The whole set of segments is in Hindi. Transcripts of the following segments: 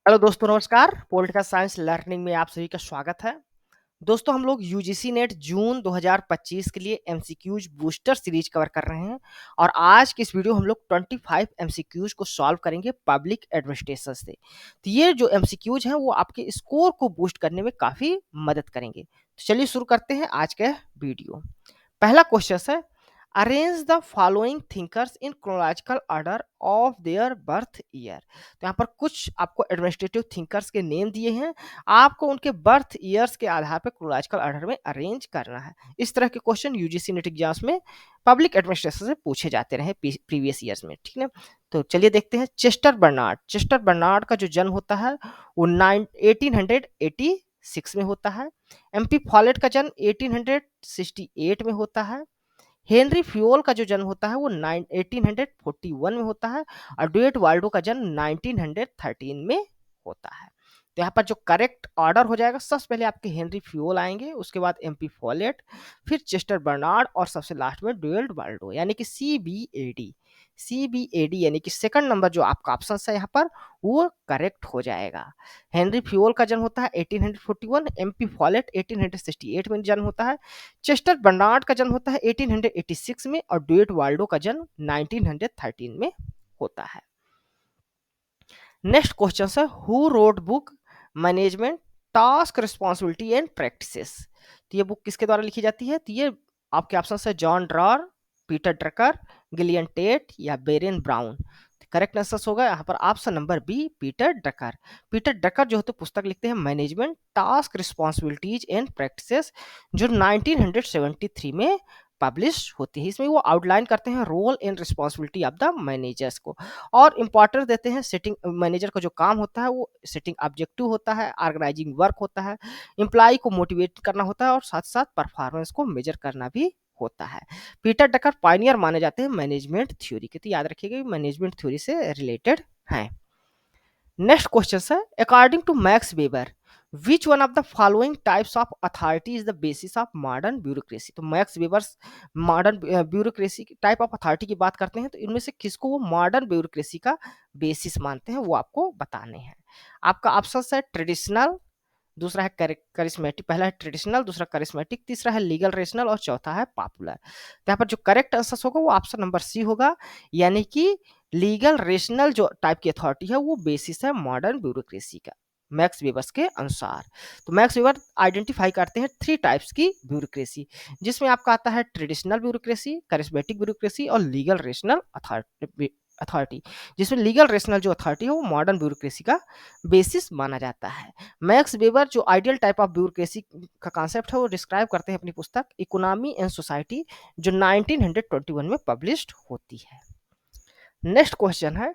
हेलो दोस्तों, नमस्कार। पॉलिटिकल साइंस लर्निंग में आप सभी का स्वागत है। दोस्तों, हम लोग यूजीसी नेट जून 2025 के लिए एमसीक्यूज बूस्टर सीरीज कवर कर रहे हैं और आज की इस वीडियो हम लोग 25 एमसीक्यूज को सॉल्व करेंगे पब्लिक एडमिनिस्ट्रेशन से। तो ये जो एमसीक्यूज हैं वो आपके स्कोर को बूस्ट करने में काफ़ी मदद करेंगे। तो चलिए शुरू करते हैं आज का वीडियो। पहला क्वेश्चन है, arrange the following thinkers in chronological order of their birth year. तो यहाँ पर कुछ आपको एडमिनिस्ट्रेटिव थिंकर्स के नेम दिए हैं, आपको उनके बर्थ ईयर्स के आधार पर क्रोनोलॉजिकल ऑर्डर में अरेंज करना है। इस तरह के क्वेश्चन यूजीसी नेट एग्जाम्स में पब्लिक एडमिनिस्ट्रेशन से पूछे जाते रहे प्रीवियस ईयर्स में, ठीक है। तो चलिए देखते हैं। चेस्टर बर्नार्ड का जो जन्म होता है वो 1886 में होता है। एमपी फॉलेट का जन्म 1868 में होता है। हेनरी फ्यूल का जो जन्म होता है वो 1841 में होता है और ड्यूएट वाल्डो का जन्म 1913 में होता है। तो यहाँ पर जो करेक्ट ऑर्डर हो जाएगा, सबसे पहले आपके हेनरी फ्यूल आएंगे, उसके बाद एमपी फॉलेट, फिर चेस्टर बर्नार्ड और सबसे लास्ट में ड्यूएट वाल्डो, यानी कि सी बी ए डी यानी कि सेकंड नंबर जो आपका ऑप्शन है यहाँ पर वो करेक्ट हो जाएगा। हेनरी फ्यूल का जन्म होता है 1841, एमपी फॉलेट 1868 में जन्म होता है, चेस्टर बर्नार्ड का जन्म होता है 1886 में और ड्यूएट वाल्डो का जन्म 1913 में होता है। नेक्स्ट क्वेश्चन है, who wrote book management task responsibility and practices. तो ये बुक किसके द्वारा लिखी जाती है? तो ये आपके ऑप्शन है John Dror, Peter Drucker, Gillian Tett या बेरेन ब्राउन। करेक्ट आंसर होगा यहाँ पर option number B, Peter Drucker. Peter Drucker जो होते पुस्तक लिखते हैं management tasks responsibilities and practices, जो 1973 में पब्लिश होती है। इसमें वो आउटलाइन करते हैं role and responsibility of the managers को और इंपॉर्टेंस देते हैं। सेटिंग मैनेजर का जो काम होता है वो सेटिंग ऑब्जेक्टिव होता है, ऑर्गेनाइजिंग वर्क होता है, एम्प्लॉय को मोटिवेट करना होता है और साथ साथ परफॉर्मेंस को मेजर करना भी होता है। पीटर डकर पायनियर माने जाते हैं मैनेजमेंट थ्योरी के, तो याद रखिएगा मैनेजमेंट थ्योरी से रिलेटेड हैं। नेक्स्ट क्वेश्चन है, according to Max Weber which one of the following types of authority is the basis of modern bureaucracy. तो Max Weber modern bureaucracy type of authority की बात करते हैं, तो इनमें से किसको वो मॉडर्न ब्यूरोक्रेसी का बेसिस मानते हैं वो आपको बताने हैं। आपका ऑप्शन है ट्रेडिशनल, दूसरा है करिश्मेटिक, पहला है ट्रेडिशनल, दूसरा करिश्मेटिक, तीसरा है लीगल रेशनल और चौथा है पॉपुलर। तो यहाँ पर जो करेक्ट आंसर होगा वो ऑप्शन नंबर सी होगा, यानी कि लीगल रेशनल जो टाइप की अथॉरिटी है वो बेसिस है मॉडर्न ब्यूरोक्रेसी का, मैक्स वेबर्स के अनुसार। तो मैक्स वेबर आइडेंटिफाई करते हैं थ्री टाइप्स की ब्यूरोक्रेसी, जिसमें आपका आता है ट्रेडिशनल ब्यूरोक्रेसी, करिश्मेटिक ब्यूरोक्रेसी और लीगल रेशनल अथॉरिटी, जिसमें लीगल रेशनल जो अथॉरिटी है वो मॉडर्न ब्यूरोक्रेसी का बेसिस माना जाता है। मैक्स वेबर जो आइडियल टाइप ऑफ ब्यूरोक्रेसी का कॉन्सेप्ट है वो डिस्क्राइब करते हैं अपनी पुस्तक इकोनॉमी एंड सोसाइटी, जो 1921 में पब्लिश्ड होती है। नेक्स्ट क्वेश्चन है,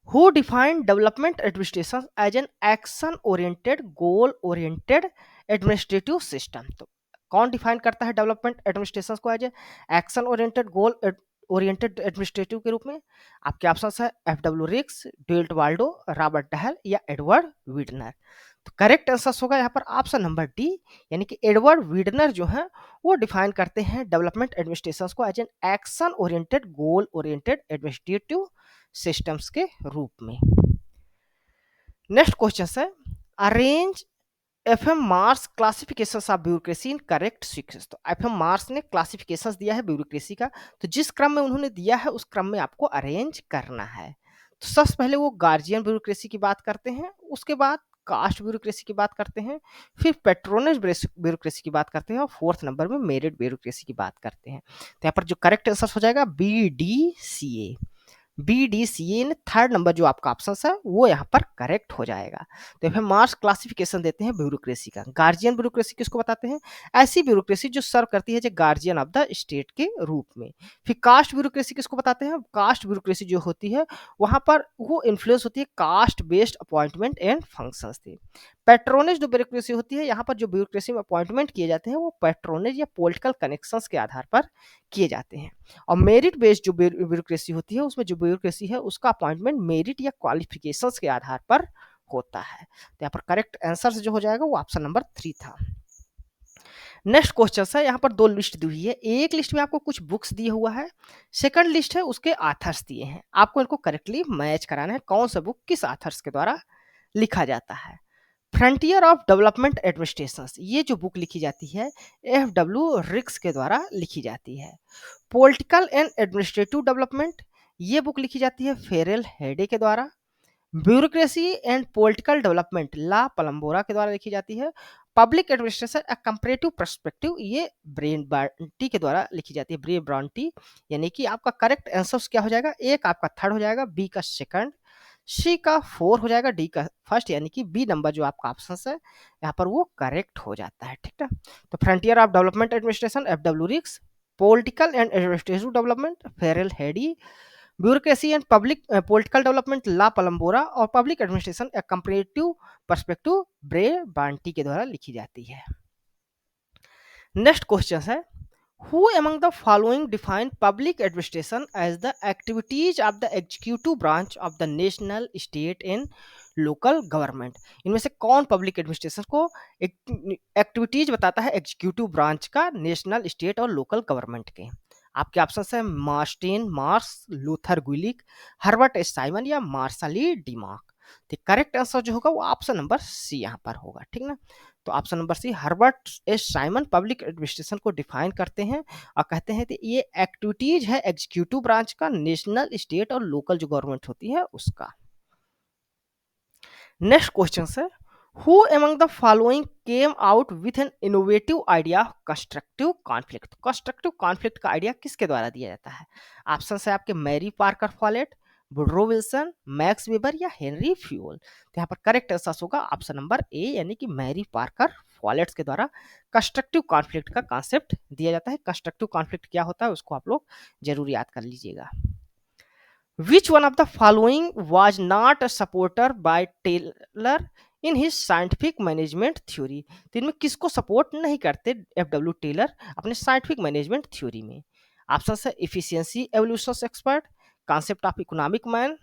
who defined development administration as an action oriented goal oriented administrative system. तो कौन डिफाइन करता है डेवलपमेंट एडमिनिस्ट्रेशन को as action oriented goal oriented administrative के रूप में? आपके ऑप्शन है एफ डब्ल्यू रिक्स, ड्यूल्ट वाल्डो, रॉबर्ट डहल या एडवर्ड विडनर। तो करेक्ट आंसर होगा यहाँ पर ऑप्शन नंबर डी, यानी कि एडवर्ड विडनर जो है वो डिफाइन करते हैं डेवलपमेंट एडमिनिस्ट्रेशन को as an action oriented goal oriented administrative systems के रूप में। नेक्स्ट क्वेश्चन है, arrange FM Marx classifications of bureaucracy in correct sequence. तो एफएम मार्स ने क्लासिफिकेशंस दिया है ब्यूरोक्रेसी का, तो जिस क्रम में उन्होंने दिया है उस क्रम में आपको अरेंज करना है। तो सबसे पहले वो गार्जियन ब्यूरोक्रेसी की बात करते हैं, उसके बाद कास्ट ब्यूरोक्रेसी की बात करते हैं, फिर पेट्रोनेज ब्यूरोक्रेसी की बात करते हैं और फोर्थ नंबर में मेरिट ब्यूरोक्रेसी की बात करते हैं। तो यहाँ पर जो करेक्ट आंसर हो जाएगा BDCA ने थर्ड नंबर जो आपका ऑप्शन है वो यहाँ पर करेक्ट हो जाएगा। तो फिर मार्क्स क्लासिफिकेशन देते हैं ब्यूरोक्रेसी का। गार्जियन ब्यूरोक्रेसी किसको बताते हैं? ऐसी ब्यूरोक्रेसी जो सर्व करती है जो गार्जियन ऑफ द स्टेट के रूप में। फिर कास्ट ब्यूरोक्रेसी किसको बताते हैं? कास्ट ब्यूरोक्रेसी जो होती है वहां पर वो इन्फ्लुएंस होती है caste based appointment and functions से। पेट्रोनेज जो ब्यूरोक्रेसी होती है, यहाँ पर जो ब्यूरोक्रेसी में अपॉइंटमेंट किए जाते हैं वो पेट्रोनेज या पॉलिटिकल कनेक्शंस के आधार पर किए जाते हैं। और मेरिट बेस्ड जो ब्यूरोक्रेसी होती है उसमें जो ब्यूरोक्रेसी है उसका अपॉइंटमेंट मेरिट या क्वालिफिकेशंस के आधार पर होता है। तो यहाँ पर करेक्ट आंसर जो हो जाएगा वो ऑप्शन नंबर 3 था। नेक्स्ट क्वेश्चन है, यहाँ पर दो लिस्ट दी हुई है। एक लिस्ट में आपको कुछ बुक्स दिया हुआ है, सेकंड लिस्ट है उसके आथर्स दिए हैं। आपको इनको करेक्टली मैच कराना है, कौन सा बुक किस आथर्स के द्वारा लिखा जाता है। फ्रंटियर ऑफ डेवलपमेंट एडमिनिस्ट्रेशन, ये जो बुक लिखी जाती है एफ.डब्ल्यू. रिक्स के द्वारा लिखी जाती है। पॉलिटिकल एंड एडमिनिस्ट्रेटिव डेवलपमेंट, ये बुक लिखी जाती है फेरेल हेडे के द्वारा। Bureaucracy and political development La पलम्बोरा के द्वारा लिखी जाती है। पब्लिक एडमिनिस्ट्रेशन अ कंपैरेटिव पर्सपेक्टिव, ये ब्रेन ब्रांटी के द्वारा लिखी जाती है। ब्रेन ब्रांटी, यानी कि आपका करेक्ट आंसर क्या हो जाएगा, एक आपका थर्ड हो जाएगा, बी का सेकंड, सी का फोर हो जाएगा, डी का फर्स्ट, यानी कि बी नंबर जो आपका ऑप्शन है यहाँ पर वो करेक्ट हो जाता है। ठीक है, तो frontier of development administration F W. Riggs, political and administrative development Ferrel Heady, bureaucracy and public political development La Palombara, और public administration a comparative perspective Braibanti के द्वारा लिखी जाती है। नेक्स्ट क्वेश्चन है, who among the following define public administration as the activities of the executive branch of the national, state and local government? इनमें से कौन पब्लिक एडमिनिस्ट्रेशन को एक्टिविटीज बताता है एग्जीक्यूटिव ब्रांच का नेशनल, स्टेट और लोकल गवर्नमेंट के? आपके ऑप्शन है मार्टिन मार्स, लूथर गुलिक, हर्बर्ट एस साइमन या मार्शली डिमार्क। तो करेक्ट आंसर जो होगा वो ऑप्शन नंबर सी यहाँ पर होगा। ठीक ना, तो option number C Herbert S Simon public administration को डिफाइन करते हैं और कहते हैं कि ये एक्टिविटीज है एग्जीक्यूटिव ब्रांच का नेशनल, स्टेट और लोकल जो गवर्नमेंट होती है उसका। नेक्स्ट क्वेश्चन है, who among the following came out with an innovative idea of constructive conflict? Constructive conflict का आइडिया किसके द्वारा दिया जाता है? ऑप्शन है आपके Mary Parker Follett, Woodrow Wilson, Max Weber या हेनरी फ्यूल। तो यहाँ पर करेक्ट आंसर होगा ऑप्शन नंबर ए, यानी कि मैरी पार्कर फॉलेट्स के द्वारा कंस्ट्रक्टिव कॉन्फ्लिक्ट का कॉन्सेप्ट दिया जाता है। कंस्ट्रक्टिव कॉन्फ्लिक्ट क्या होता है उसको आप लोग जरूर याद कर लीजिएगा। Which one of the following was not a supporter by Taylor in his scientific management theory? तो इनमें किसको सपोर्ट नहीं करते एफ.डब्ल्यू. टेलर अपने साइंटिफिक मैनेजमेंट थ्योरी में? ऑप्शन है efficiency evolution expert, concept of economic man,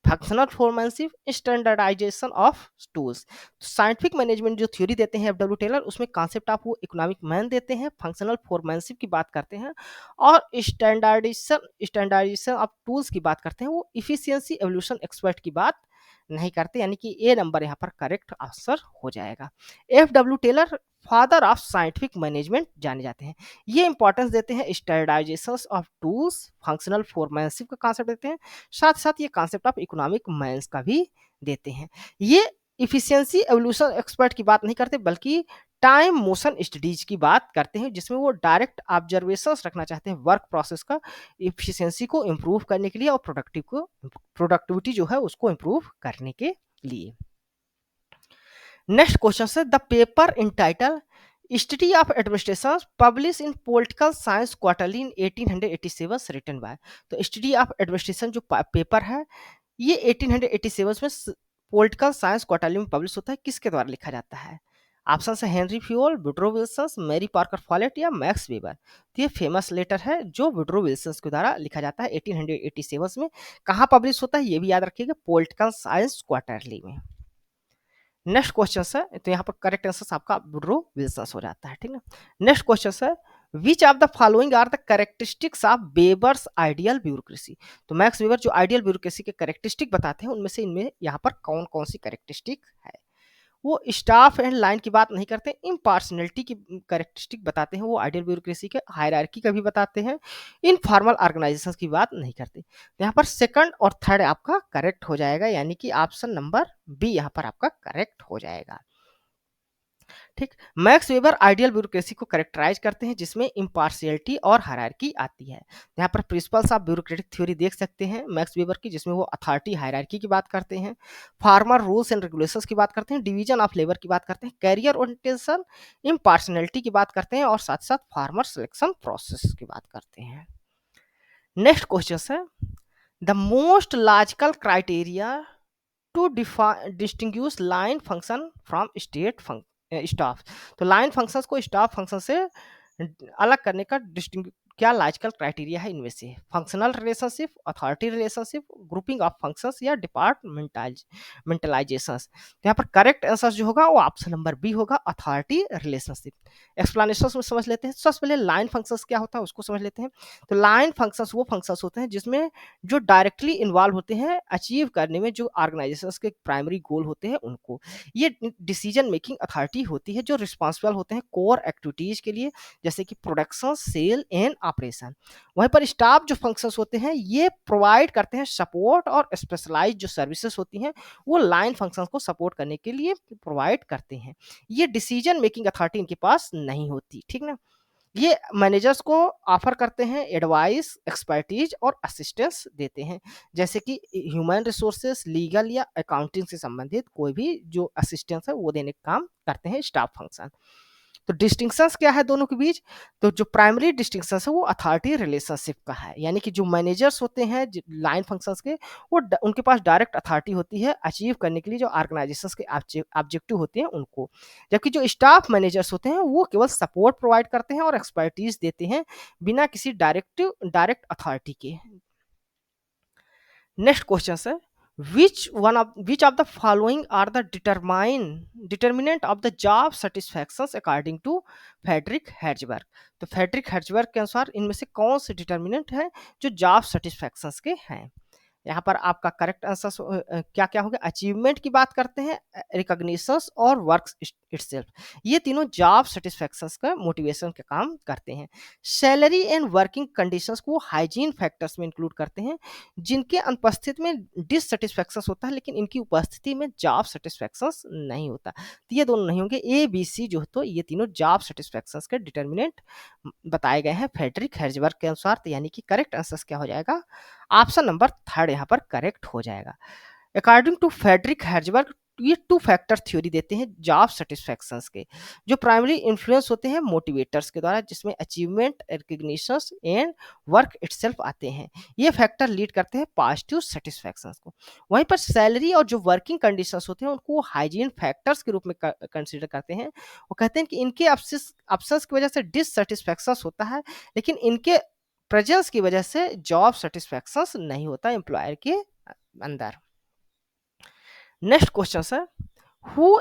functional foremanship, standardisation of tools. Scientific management जो थ्योरी देते हैं एफ.डब्ल्यू. टेलर, उसमें कॉन्सेप्ट ऑफ वो इकोनॉमिक मैन देते हैं, फंक्शनल फोरमैनशिप की बात करते हैं और स्टैंडर्डाइजेशन ऑफ टूल्स की बात करते हैं। वो इफिशियंसी एवोल्यूशन एक्सपर्ट की बात नहीं करते, यानी कि ए नंबर यहाँ पर करेक्ट आंसर हो जाएगा। F W. Taylor father of scientific management जाने जाते हैं। ये इंपॉर्टेंस देते हैं standardisation of tools, functional foremanship का कॉन्सेप्ट देते हैं, साथ साथ ये कॉन्सेप्ट ऑफ इकोनॉमिक मैन्स का भी देते हैं। ये इफिशियंसी एवोल्यूशन एक्सपर्ट की बात नहीं करते, बल्कि टाइम मोशन स्टडीज की बात करते हैं, जिसमें वो डायरेक्ट ऑब्जर्वेशंस रखना चाहते हैं वर्क प्रोसेस का, इफिशियंसी को इम्प्रूव करने के लिए और प्रोडक्टिविटी जो है उसको इम्प्रूव करने के लिए। नेक्स्ट क्वेश्चन है, the paper entitle study of administration publish in political science quarterly in 1887 written by. तो स्टडी ऑफ एडमिनिस्ट्रेशन जो पेपर है ये 1887 में पॉलिटिकल साइंस क्वार्टरली में पब्लिश होता है। किसके द्वारा लिखा जाता है? ऑप्शन है Henri Fayol, Woodrow Wilson, Mary Parker Follett या मैक्स वेबर। तो ये फेमस लेटर है जो वुडरो विल्सन के द्वारा लिखा जाता है 1887 में। कहाँ पब्लिश होता है ये भी याद रखिएगा, पॉलिटिकल साइंस क्वार्टरली में। नेक्स्ट क्वेश्चन है, तो यहाँ पर करेक्ट आंसर आपका वुडरो विल्सन हो जाता है। ठीक है, नेक्स्ट क्वेश्चन है, which of the following are the characteristics of Weber's ideal bureaucracy? तो मैक्स वेबर जो आइडियल ब्यूरोक्रेसी के कैरेक्टरिस्टिक बताते हैं उनमें से इनमें यहाँ पर कौन कौन सी कैरेक्टरिस्टिक है? वो स्टाफ एंड लाइन की बात नहीं करते, इम्पार्शनलिटी की कैरेक्टरिस्टिक बताते हैं वो आइडियल ब्यूरोक्रेसी के, हायरार्की का भी बताते हैं, इनफॉर्मल ऑर्गेनाइजेशंस की बात नहीं करते। तो यहाँ पर सेकंड और थर्ड आपका करेक्ट हो जाएगा, यानी कि ऑप्शन नंबर बी यहाँ पर आपका करेक्ट हो जाएगा। ठीक, मैक्स वेबर आइडियल ब्यूरोक्रेसी को कैरेक्टराइज करते हैं जिसमें इम्पार्शियलिटी और हायरार्की आती है। यहाँ पर प्रिंसिपल्स ऑफ ब्यूरोक्रेटिक थ्योरी देख सकते हैं मैक्स वेबर की, जिसमें वो अथॉरिटी हायरार्की की बात करते हैं, फार्मर रूल्स एंड रेगुलेशंस की बात करते हैं, डिवीजन ऑफ लेबर की बात करते हैं, कैरियर ओरिएंटेशन, इम्पार्शनलिटी की बात करते हैं और साथ साथ फार्मर सिलेक्शन प्रोसेस की बात करते हैं। नेक्स्ट क्वेश्चन है, the most logical criteria to distinguish line function from staff. तो लाइन फंक्शंस को स्टाफ फंक्शन से अलग करने का क्या लॉजिकल क्राइटेरिया है इनमें से? Functional relationship, authority relationship, grouping of functions या डिपार्टमेंटलाइजेशंस। तो यहाँ पर करेक्ट आंसर जो होगा वो ऑप्शन नंबर बी होगा, अथॉरिटी रिलेशनशिप। एक्सप्लेनेशन में समझ लेते हैं। सबसे पहले लाइन फंक्शंस क्या होता है उसको समझ लेते हैं। तो लाइन फंक्शंस वो फंक्शंस होते हैं जिसमें जो डायरेक्टली इन्वॉल्व होते हैं अचीव करने में जो ऑर्गेनाइजेशंस के प्राइमरी गोल होते हैं उनको। ये डिसीजन मेकिंग अथॉरिटी होती है जो रिस्पॉन्सिबल होते हैं कोर एक्टिविटीज के लिए, जैसे कि प्रोडक्शन, सेल एंड ऑपरेशन। वहीं पर स्टाफ जो फंक्शंस होते हैं ये प्रोवाइड करते हैं सपोर्ट, और स्पेशलाइज जो सर्विसेज होती हैं वो लाइन फंक्शंस को सपोर्ट करने के लिए प्रोवाइड करते हैं। ये डिसीजन मेकिंग अथॉरिटी इनके पास नहीं होती, ठीक ना। ये मैनेजर्स को ऑफर करते हैं एडवाइस, एक्सपर्टीज और असिस्टेंस देते हैं, जैसे कि ह्यूमन रिसोर्सेस, लीगल या अकाउंटिंग से संबंधित कोई भी जो असिस्टेंस है वो देने का काम करते हैं स्टाफ फंक्शन। तो डिस्टिंक्शंस क्या है दोनों के बीच? तो जो प्राइमरी डिस्टिंक्शंस है वो अथॉरिटी रिलेशनशिप का है, यानी कि जो मैनेजर्स होते हैं लाइन फंक्शंस के, वो उनके पास डायरेक्ट अथॉरिटी होती है अचीव करने के लिए जो ऑर्गेनाइजेशंस के ऑब्जेक्टिव होते हैं उनको। जबकि जो स्टाफ मैनेजर्स होते हैं वो केवल सपोर्ट प्रोवाइड करते हैं और एक्सपर्टीज देते हैं बिना किसी डायरेक्ट अथॉरिटी के। नेक्स्ट क्वेश्चन है, which of the following are the determinant of the job satisfactions according to Frederick Herzberg? तो फेडरिक हेर्जबर्ग के अनुसार इनमें से कौन से डिटर्मिनेंट है जो जॉब सेटिस्फैक्शंस के हैं? यहाँ पर आपका करेक्ट आंसर क्या क्या होगा? अचीवमेंट की बात करते हैं, रिकॉग्निशंस और वर्क इटसेल्फ, ये तीनों जॉब सेटिस्फैक्शंस का मोटिवेशन का काम करते हैं। सैलरी एंड वर्किंग कंडीशंस को हाइजीन फैक्टर्स में इंक्लूड करते हैं, जिनके अनुपस्थिति में डिससेटिस्फैक्शंस होता है लेकिन इनकी उपस्थिति में जॉब सेटिस्फैक्शंस नहीं होता। तो ये दोनों नहीं होंगे, ए बी सी जो तो ये तीनों जॉब सेटिस्फैक्शंस के डिटर्मिनेंट बताए गए हैं फेडरिक हेर्जबर्ग के अनुसार। तो यानी कि करेक्ट आंसर क्या हो जाएगा? ऑप्शन नंबर थर्ड यहाँ पर करेक्ट हो जाएगा। अकॉर्डिंग टू फेडरिक हेर्जबर्ग ये टू फैक्टर थ्योरी देते हैं जॉब सेटिस्फैक्शंस के, जो प्राइमरी इन्फ्लुएंस होते हैं मोटिवेटर्स के द्वारा, जिसमें achievement, recognitions and work itself आते हैं। ये फैक्टर लीड करते हैं पॉजिटिव सेटिस्फैक्शंस को। वहीं पर सैलरी और जो वर्किंग कंडीशंस होते हैं उनको हाइजीन फैक्टर्स के रूप में कंसीडर करते हैं। वो कहते हैं कि इनके अब्सेंस की वजह से डिससेटिस्फैक्शंस होता है, लेकिन इनके प्रेजेंस की वजह से जॉब सेटिस्फैक्शंस नहीं होता एम्प्लॉयर के अंदर। नेक्स्ट क्वेश्चन है, who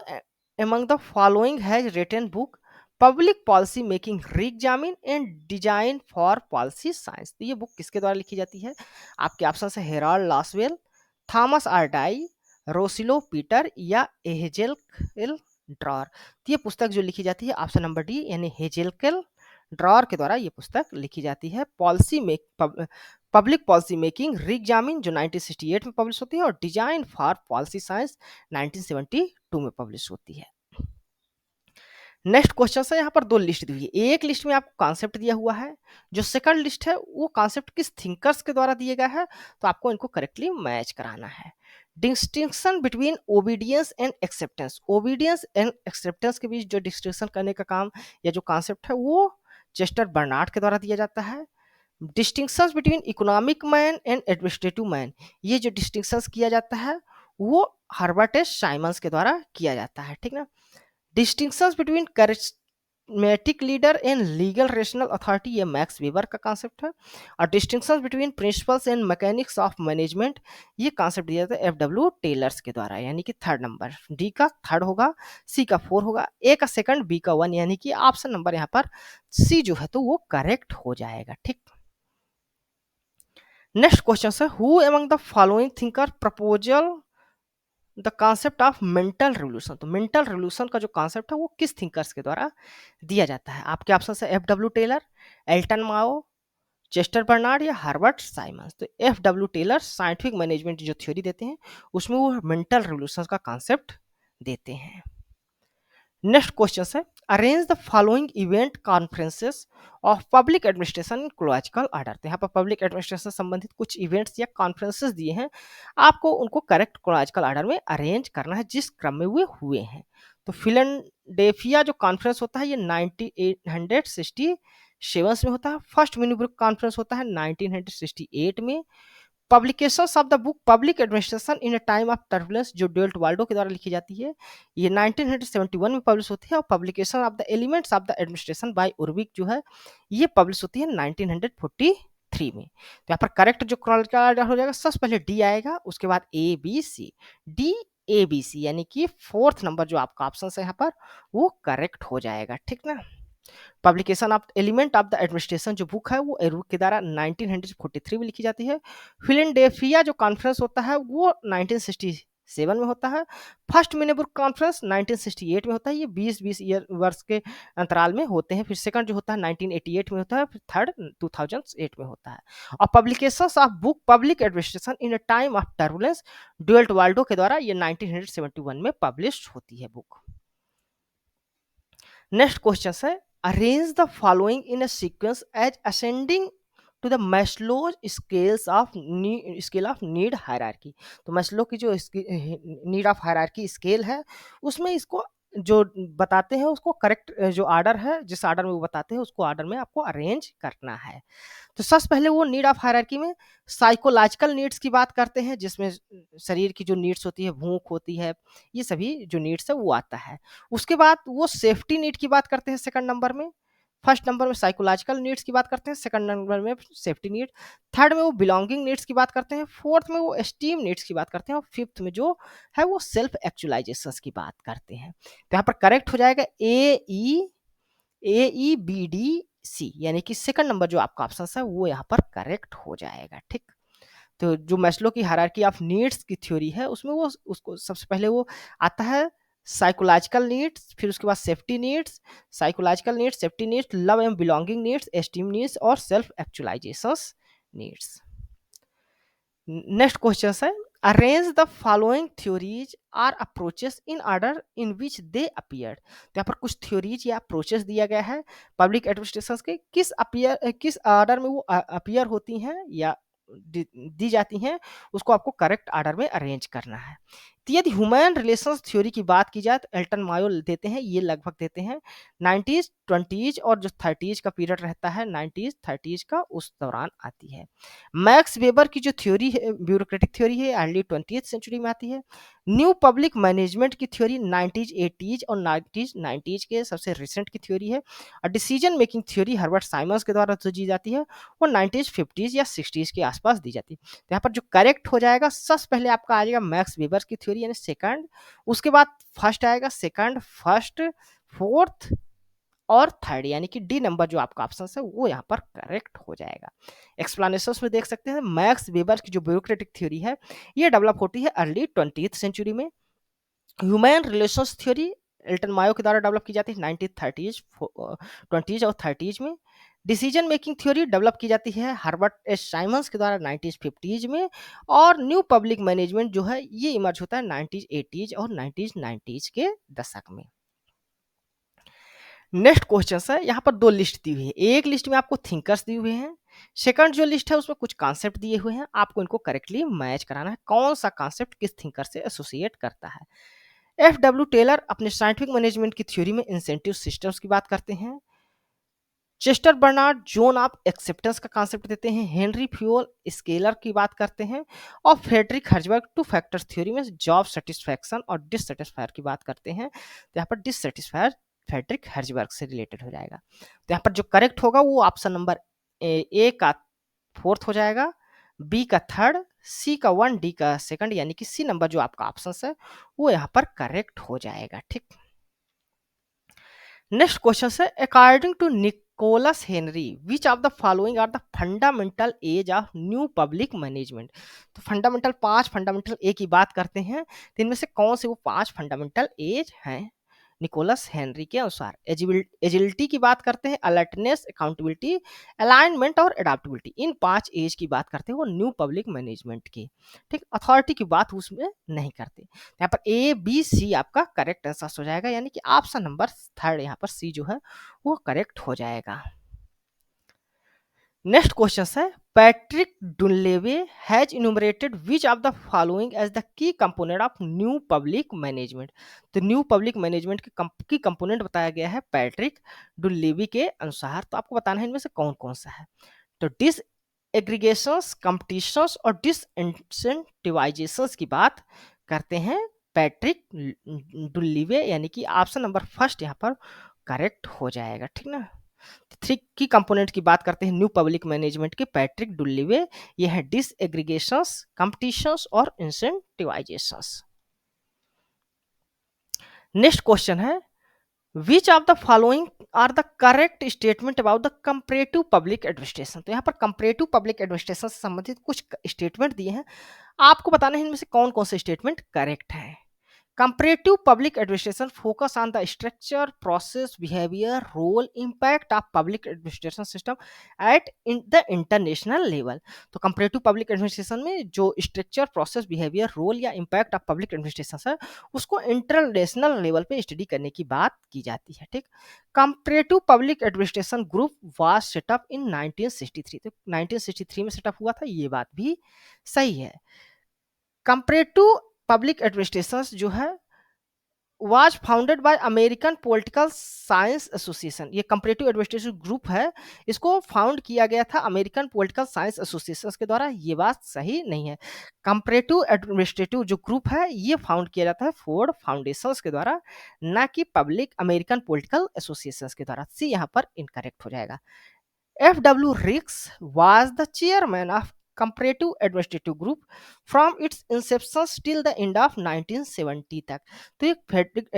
among the following has written book public policy making reexamine and design for policy science? तो ये बुक किसके द्वारा लिखी जाती है? आपके ऑप्शन है Harold Lasswell, Thomas R Dye, Rosillo Peter या हेजेल ड्रॉर। तो ये पुस्तक जो लिखी जाती है ऑप्शन नंबर डी यानी हेजेल ड्रॉर के द्वारा ये पुस्तक लिखी जाती है। पब्लिक पॉलिसी मेकिंग रीएग्जामिन जो 1968 में पब्लिश होती है, और डिजाइन फॉर पॉलिसी साइंस 1972 में पब्लिश होती है। नेक्स्ट क्वेश्चन है, यहाँ पर दो लिस्ट दी हुई है। एक लिस्ट में आपको कॉन्सेप्ट दिया हुआ है, जो सेकंड लिस्ट है वो कॉन्सेप्ट किस थिंकर्स के द्वारा दिए गए हैं, तो आपको इनको करेक्टली मैच कराना है। Distinction between obedience and acceptance, obedience and acceptance के बीच जो डिस्टिंक्शन करने का काम या जो कॉन्सेप्ट है वो चेस्टर बर्नार्ड के द्वारा दिया जाता है। Distinctions between economic man and administrative man, ये जो डिस्टिंक्शंस किया जाता है वो हर्बर्ट एस साइमंस के द्वारा किया जाता है, ठीक ना। Distinctions between charismatic leader and legal rational authority, ये मैक्स वेबर का कॉन्सेप्ट है। और distinctions between principles and mechanics of management, ये कॉन्सेप्ट दिया जाता है एफ.डब्ल्यू. टेलर्स के द्वारा, यानी कि थर्ड नंबर, डी का थर्ड होगा, सी का फोर होगा, ए का सेकंड, बी का वन, यानी कि ऑप्शन नंबर यहाँ पर सी जो है तो वो करेक्ट हो जाएगा, ठीक। नेक्स्ट क्वेश्चन है, who among the following thinker proposal the concept of mental revolution? तो मेंटल रिवोल्यूशन का जो कॉन्सेप्ट है वो किस थिंकर्स के द्वारा दिया जाता है? आपके ऑप्शन है एफ.डब्ल्यू. टेलर, एल्टन माओ, चेस्टर बर्नार्ड या हर्बर्ट साइमंस। तो एफ.डब्ल्यू. टेलर साइंटिफिक मैनेजमेंट जो थ्योरी देते हैं उसमें वो मेंटल रिवोल्यूशन का कॉन्सेप्ट देते हैं। नेक्स्ट क्वेश्चन है, arrange the following event conferences of public administration in chronological order. तो यहाँ पर पब्लिक एडमिनिस्ट्रेशन से संबंधित कुछ इवेंट्स या कॉन्फ्रेंसेस दिए हैं, आपको उनको करेक्ट क्रोलॉजिकल ऑर्डर में अरेंज करना है जिस क्रम में वे हुए हैं। तो फिलाडेल्फिया जो कॉन्फ्रेंस होता है ये 1967 में होता है। फर्स्ट म्यूनिख कॉन्फ्रेंस होता है 1968 में। Publications of the book public administration in a time of turbulence जो डेल्ट वाल्डो के द्वारा लिखी जाती है, ये 1971 में पब्लिश होती है। और publication of the elements of the administration by Urwick जो है ये पब्लिश होती है 1943 में। तो यहाँ पर करेक्ट जो क्रोनोलॉजिकल ऑर्डर हो जाएगा, सबसे पहले डी आएगा, उसके बाद A B C, D A B C, यानी कि फोर्थ नंबर जो आपका ऑप्शन है यहाँ पर वो करेक्ट हो जाएगा, ठीक ना। Publication of element of the administration जो बुक है वो एरुक के द्वारा 1943 में लिखी जाती है। फिलाडेल्फिया जो कॉन्फ्रेंस होता है वो 1967 में होता है। फर्स्ट मिनेबुक कॉन्फ्रेंस 1968 में होता है, ये 20-20 ईयर वर्ष के अंतराल में होते हैं। फिर सेकंड जो होता है 1988 में होता है, फिर थर्ड 2008 में होता है। और publications of book public administration in a time of turbulence ड्यूअल्ट वाल्डो के द्वारा ये 1971 में पब्लिश होती है बुक। नेक्स्ट क्वेश्चन है arrange the following in a sequence as ascending to the Maslow's scale of need hierarchy. तो मैस्लो की जो नीड ऑफ हायरार्की स्केल है उसमें इसको जो बताते हैं उसको करेक्ट जो ऑर्डर है जिस ऑर्डर में वो बताते हैं उसको ऑर्डर में आपको अरेंज करना है। तो सबसे पहले वो नीड ऑफ हायरार्की में साइकोलॉजिकल नीड्स की बात करते हैं, जिसमें शरीर की जो नीड्स होती है, भूख होती है, ये सभी जो नीड्स है वो आता है। उसके बाद वो सेफ्टी नीड की बात करते हैं सेकंड नंबर में। फर्स्ट नंबर में साइकोलॉजिकल नीड्स की बात करते हैं, सेकंड नंबर में सेफ्टी नीड, थर्ड में वो बिलोंगिंग नीड्स की बात करते हैं, फोर्थ में वो एस्टीम नीड्स की बात करते हैं, और फिफ्थ में जो है वो सेल्फ एक्चुअलाइजेशन की बात करते हैं। तो यहाँ पर करेक्ट हो जाएगा ए ई बी डी सी, यानी कि सेकंड नंबर जो आपका ऑप्शन है वो यहाँ पर करेक्ट हो जाएगा, ठीक। तो जो मैस्लो की हायरार्की ऑफ नीड्स की थ्योरी है उसमें वो उसको सबसे पहले वो आता है साइकोलॉजिकल नीड्स, फिर उसके बाद safety needs, psychological needs, safety needs, love and belonging needs, esteem needs और self actualization needs. Next question है arrange the following theories or approaches in order in which they appear. तो यहाँ पर कुछ थ्योरीज या अप्रोचेस दिया गया है पब्लिक एडमिनिस्ट्रेशन के, किस ऑर्डर में वो अपीयर होती हैं या दी जाती हैं, उसको आपको करेक्ट ऑर्डर में अरेंज करना है। तो यदि ह्यूमन रिलेशंस थ्योरी की बात की जाए तो एल्टन मायो देते हैं, ये लगभग देते हैं 90s 20s और जो 30s का पीरियड रहता है 90s 30s का उस दौरान आती है। मैक्स वेबर की जो थ्योरी है ब्यूरोक्रेटिक थ्योरी है अर्ली 20th सेंचुरी में आती है। न्यू पब्लिक मैनेजमेंट की थ्योरी 90s 80s और 90s 90s के सबसे रिसेंट की थ्योरी है। और decision making theory Herbert Simons के द्वारा जो दी जाती है वो 90s 50s या 60s के आसपास दी जाती है। तो यहाँ पर जो करेक्ट हो जाएगा सबसे पहले आपका आ जाएगा मैक्स वेबर की थ्योरी यानी सेकंड, उसके बाद फर्स्ट आएगा सेकंड, फर्स्ट, फोर्थ और थर्ड, यानी कि डी नंबर जो आपका ऑप्शन है वो यहाँ पर करेक्ट हो जाएगा। एक्सप्लेनेशन में देख सकते हैं मैक्स वेबर की जो ब्यूरोक्रेटिक थ्योरी है ये डेवलप होती है अर्ली 20th सेंचुरी में। Human relations theory Elton Mayo के द्वारा डेवलप की जाती है 1930s 20s और 30s में। डिसीजन मेकिंग थ्योरी डेवलप की जाती है हर्बर्ट एस साइमंस के द्वारा 90s 50s में। और न्यू पब्लिक मैनेजमेंट जो है ये इमर्ज होता है 90s 80s और 90s 90s के दशक में। नेक्स्ट क्वेश्चन है यहाँ पर दो लिस्ट दी हुई है, एक लिस्ट में आपको थिंकर्स दिए हुए हैं, सेकंड जो लिस्ट है उसमें कुछ कॉन्सेप्ट दिए हुए हैं, आपको इनको करेक्टली मैच कराना है कौन सा कॉन्सेप्ट किस थिंकर से एसोसिएट करता है। एफ.डब्ल्यू. टेलर अपने साइंटिफिक मैनेजमेंट की थ्योरी में इंसेंटिव सिस्टम्स की बात करते हैं। Chester Barnard zone of acceptance का कॉन्सेप्ट देते हैं। हेनरी फ्यूल स्केलर की बात करते हैं। और Frederick Herzberg two factors theory में जॉब सेटिस्फैक्शन और डिससेटिस्फायर की बात करते हैं। तो यहाँ पर डिससेटिस्फायर फ्रेडरिक हर्जबर्ग से रिलेटेड हो जाएगा। तो यहाँ पर जो करेक्ट होगा वो ऑप्शन नंबर ए का फोर्थ हो जाएगा, बी का थर्ड, सी का वन, डी का सेकंड, यानी कि सी नंबर जो आपका ऑप्शन है वो यहाँ पर करेक्ट हो जाएगा, ठीक। नेक्स्ट क्वेश्चन है according to Nicholas Henry which of the following are the fundamental age of new public management. तो फंडामेंटल 5 फंडामेंटल ए की बात करते हैं, तो इनमें से कौन से वो 5 फंडामेंटल एज हैं निकोलस हेनरी के अनुसार। एजिलिटी की बात करते हैं, अलर्टनेस, अकाउंटेबिलिटी, अलाइनमेंट और एडाप्टेबिलिटी, इन 5 एज की बात करते हैं वो न्यू पब्लिक मैनेजमेंट की, ठीक। अथॉरिटी की बात उसमें नहीं करते। यहाँ पर ए बी सी आपका करेक्ट आंसर हो जाएगा, यानी कि ऑप्शन नंबर थर्ड यहाँ पर सी जो है वो करेक्ट हो जाएगा। नेक्स्ट क्वेश्चन है Patrick Dunleavy has enumerated which of the following as the key component of new public management. तो न्यू पब्लिक मैनेजमेंट की कंपोनेंट बताया गया है पैट्रिक डुनलेवी के अनुसार, तो आपको बताना है इनमें से कौन कौन सा है। तो एग्रीगेशंस, कंपटीशंस और डिसइंसेंटिवाइजेशंस की बात करते हैं पैट्रिक डुल्लीवे, यानी कि ऑप्शन नंबर फर्स्ट यहाँ पर करेक्ट हो जाएगा। ठीक ना। थ्री की कंपोनेंट की बात करते हैं न्यू पब्लिक मैनेजमेंट के पैट्रिक डुल्लीवे, ये है डिसएग्रीगेशंस, कंपटीशंस और इंसेंटिवाइजेशंस। नेक्स्ट क्वेश्चन है which of the following are the correct statement about the comparative public administration. तो यहाँ पर कंपैरेटिव पब्लिक एडमिनिस्ट्रेशन से संबंधित कुछ स्टेटमेंट दिए हैं, आपको बताना है इनमें से कौन कौन से स्टेटमेंट करेक्ट है। Comparative public administration focus on the structure, process, behavior, role, impact of public administration system at the international level। तो comparative public administration में जो structure, process, behavior, role या impact of public administration है उसको इंटरनेशनल लेवल पे स्टडी करने की बात की जाती है। ठीक। Comparative public administration group was set up in 1963। तो 1963 में सेटअप हुआ था, ये बात भी सही है। कंपैरेटिव पब्लिक एडमिनिस्ट्रेशन जो है was founded by American political science association. ये कंपैरेटिव एडमिनिस्ट्रेशन ग्रुप है, इसको फाउंड किया गया था अमेरिकन पॉलिटिकल साइंस एसोसिएशन के द्वारा, ये बात सही नहीं है। कंपैरेटिव एडमिनिस्ट्रेटिव जो ग्रुप है ये फाउंड किया जाता है फोर्ड फाउंडेशन के द्वारा, ना कि पब्लिक अमेरिकन पॉलिटिकल एसोसिएशन के द्वारा। सी यहाँ पर इनकरेक्ट हो जाएगा। F.W. Riggs was the chairman of Comparative Administrative Group from its inception till the end of 1970 तक। तो ये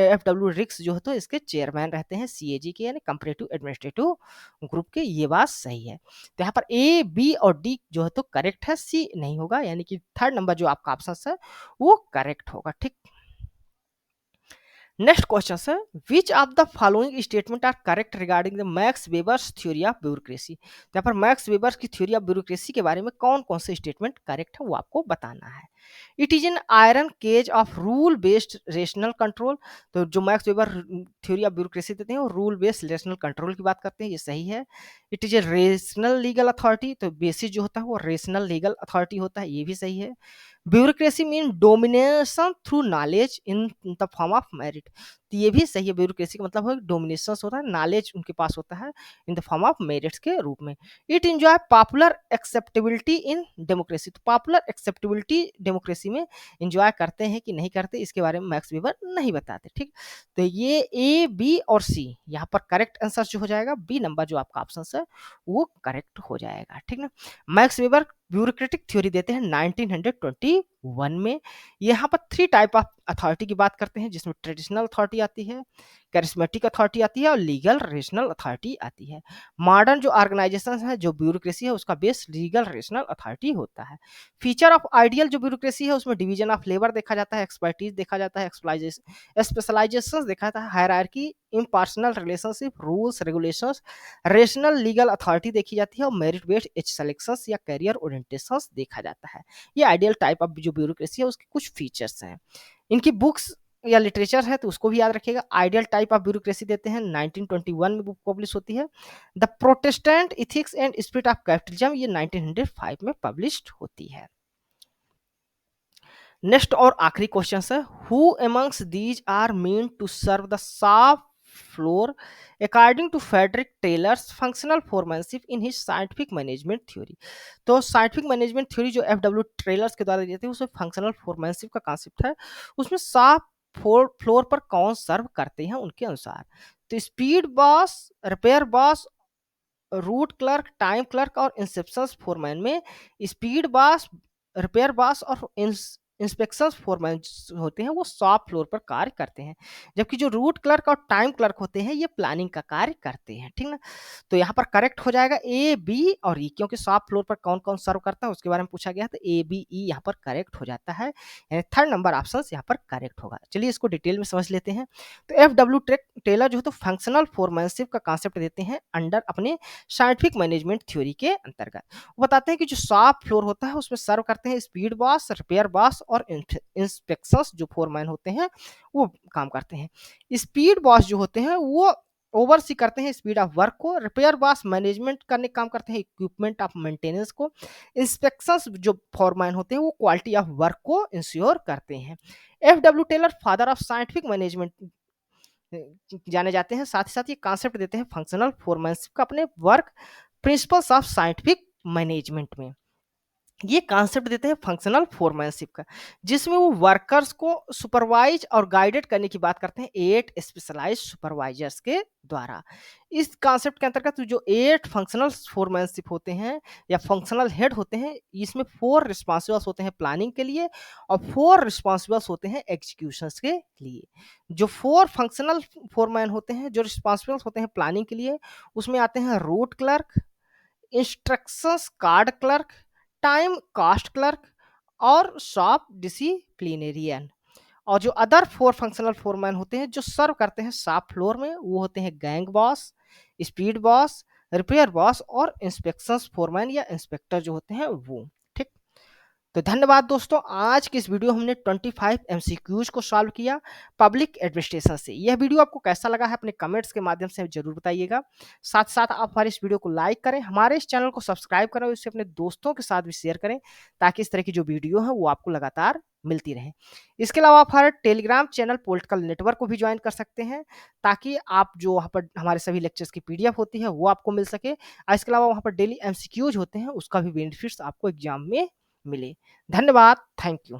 F.W. Riggs जो है तो इसके चेयरमैन रहते हैं CAG के, यानी कंपैरेटिव एडमिनिस्ट्रेटिव ग्रुप के, ये बात सही है। तो यहाँ पर A, B और D जो है तो करेक्ट है, C नहीं होगा, यानी कि थर्ड नंबर जो आपका ऑप्शन है वो करेक्ट होगा। ठीक। नेक्स्ट क्वेश्चन है which of the following statement are correct regarding the Max Weber's theory of bureaucracy. यहाँ पर मैक्स वेबर्स की थ्योरी ऑफ ब्यूरोक्रेसी के बारे में कौन कौन से स्टेटमेंट करेक्ट है वो आपको बताना है। It is an iron cage of rule based rational control. तो जो Max Weber theory of bureaucracy देते हैं वो रूल बेस्ड रेशनल कंट्रोल की बात करते हैं, ये सही है। It is a rational legal authority, तो बेसिस जो होता है वो रेशनल लीगल अथॉरिटी होता है, ये भी सही है। Bureaucracy mean domination through knowledge in the form of merit, तो ये भी सही है। ब्यूरोक्रेसी का मतलब है डोमिनेशन होता है, नॉलेज उनके पास होता है in the form of merits के रूप में। It enjoy popular acceptability in democracy, तो पॉपुलर एक्सेप्टेबिलिटी डेमोक्रेसी में एंजॉय करते हैं कि नहीं करते इसके बारे में मैक्स वेबर नहीं बताते। ठीक। तो ये ए, बी और सी यहाँ पर करेक्ट आंसर जो हो जाएगा, बी नंबर जो आपका ऑप्शन है वो करेक्ट हो जाएगा। ठीक ना। मैक्स वेबर ब्यूरोक्रेटिक थ्योरी देते हैं 1921 में। यहाँ पर थ्री टाइप ऑफ अथॉरिटी की बात करते हैं, जिसमें ट्रेडिशनल अथॉरिटी आती है, कैरिस्मेटिक अथॉरिटी आती है और लीगल रेशनल अथॉरिटी आती है। मॉडर्न जो ऑर्गेनाइजेशन है, जो ब्यूरोक्रेसी है, उसका बेस लीगल रेशनल अथॉरिटी होता है। फीचर ऑफ आइडियल जो ब्यूरोक्रेसी है उसमें डिवीजन ऑफ लेबर देखा जाता है, एक्सपर्टीज देखा जाता है, स्पेशलाइजेशन देखा जाता है, hierarchy, impersonal relationship, rules regulations, rational legal authority देखी जाती है और मेरिट बेस्ड एच सिलेक्शंस या करियर ओरिएंटेशंस देखा जाता है। ये आइडियल टाइप ऑफ जो ब्यूरोक्रेसी है उसके कुछ फीचर्स हैं। इनकी बुक्स या लिटरेचर है तो उसको भी याद रखिएगा। आइडियल टाइप ऑफ ब्यूरोक्रेसी देते हैं 1921 में बुक पब्लिश होती है। The Protestant ethics and spirit of capitalism ये 1905 में पब्लिश्ड होती है। नेक्स्ट और आखिरी क्वेश्चन है who amongst these are meant to serve the shop floor according to Frederick Taylor's functional foremanship in his scientific management theory. तो साइंटिफिक मैनेजमेंट थ्योरी जो एफ.डब्ल्यू. टेलर्स के द्वारा दी जाती है उसमें फंक्शनल फोरमैनशिप का कॉन्सेप्ट है। उसमें शॉप फ्लोर पर कौन सर्व करते हैं उनके अनुसार। तो speed boss, repair boss, root clerk, time clerk और इंसेप्शन फोरमैन में स्पीड बॉस, रिपेयर बॉस और इंस्पेक्शन फोरमैन होते हैं वो शॉप फ्लोर पर कार्य करते हैं, जबकि जो रूट क्लर्क और टाइम क्लर्क होते हैं ये प्लानिंग का कार्य करते हैं। ठीक ना। तो यहाँ पर करेक्ट हो जाएगा ए, बी और ई, क्योंकि शॉप फ्लोर पर कौन कौन सर्व करता है उसके बारे में पूछा गया तो ए, बी, ई यहाँ पर करेक्ट हो जाता है, यानी थर्ड नंबर ऑप्शन यहाँ पर करेक्ट होगा। चलिए इसको डिटेल में समझ लेते हैं। तो एफ.डब्ल्यू. टेलर जो है तो फंक्शनल फोरमैनशिप का कॉन्सेप्ट देते हैं अंडर अपने साइंटिफिक मैनेजमेंट थ्योरी के अंतर्गत। वो बताते हैं कि जो शॉप फ्लोर होता है उसमें सर्व करते हैं स्पीड बॉस, रिपेयर बॉस और इंस्पेक्शंस जो फोरमैन होते हैं वो काम करते हैं। स्पीड बॉस जो होते हैं वो ओवरसी करते हैं स्पीड ऑफ वर्क को, रिपेयर बॉस मैनेजमेंट करने काम करते हैं इक्विपमेंट ऑफ मेंटेनेंस को, इंस्पेक्शंस जो फॉरमैन होते हैं वो क्वालिटी ऑफ वर्क को इंश्योर करते हैं। F W. Taylor father of scientific management जाने जाते हैं, साथ ही साथ ये कॉन्सेप्ट देते हैं फंक्शनल फोरमैनशिप का अपने work principles of scientific management में। ये कॉन्सेप्ट देते हैं फंक्शनल फोरमैनशिप का, जिसमें वो वर्कर्स को सुपरवाइज और गाइडेड करने की बात करते हैं 8 स्पेशलाइज्ड सुपरवाइजर्स के द्वारा। इस कॉन्सेप्ट के अंतर्गत जो 8 फंक्शनल फोरमैनशिप होते हैं या फंक्शनल हेड होते हैं, इसमें 4 रिस्पॉन्सिबल्स होते हैं प्लानिंग के लिए और 4 रिस्पॉन्सिबल्स होते हैं एग्जीक्यूशंस के लिए। जो 4 फंक्शनल फोरमैन होते हैं, जो रिस्पॉन्सिबल्स होते हैं प्लानिंग के लिए, उसमें आते हैं route clerk, instructions card clerk, time cost clerk और शॉप डिसिप्लिनेरियन। और जो अदर 4 फंक्शनल फोरमैन होते हैं जो सर्व करते हैं शॉप फ्लोर में, वो होते हैं gang boss, speed boss, repair boss और इंस्पेक्शंस फोरमैन या इंस्पेक्टर जो होते हैं वो। ठीक। तो धन्यवाद दोस्तों, आज की इस वीडियो हमने 25 एमसीक्यूज को सॉल्व किया पब्लिक एडमिनिस्ट्रेशन से। यह वीडियो आपको कैसा लगा है अपने कमेंट्स के माध्यम से जरूर बताइएगा। साथ साथ आप हमारे इस वीडियो को लाइक करें, हमारे इस चैनल को सब्सक्राइब करें और इसे अपने दोस्तों के साथ भी शेयर करें, ताकि इस तरह की जो वीडियो है वो आपको लगातार मिलती रहे। इसके अलावा आप हमारे टेलीग्राम चैनल पॉलिटिकल नेटवर्क को भी ज्वाइन कर सकते हैं, ताकि आप जो वहाँ पर हमारे सभी लेक्चर्स की पीडीएफ होती है वो आपको मिल सके, और इसके अलावा वहाँ पर डेली एमसीक्यूज होते हैं उसका भी बेनिफिट्स आपको एग्जाम में मिले। धन्यवाद, थैंक यू।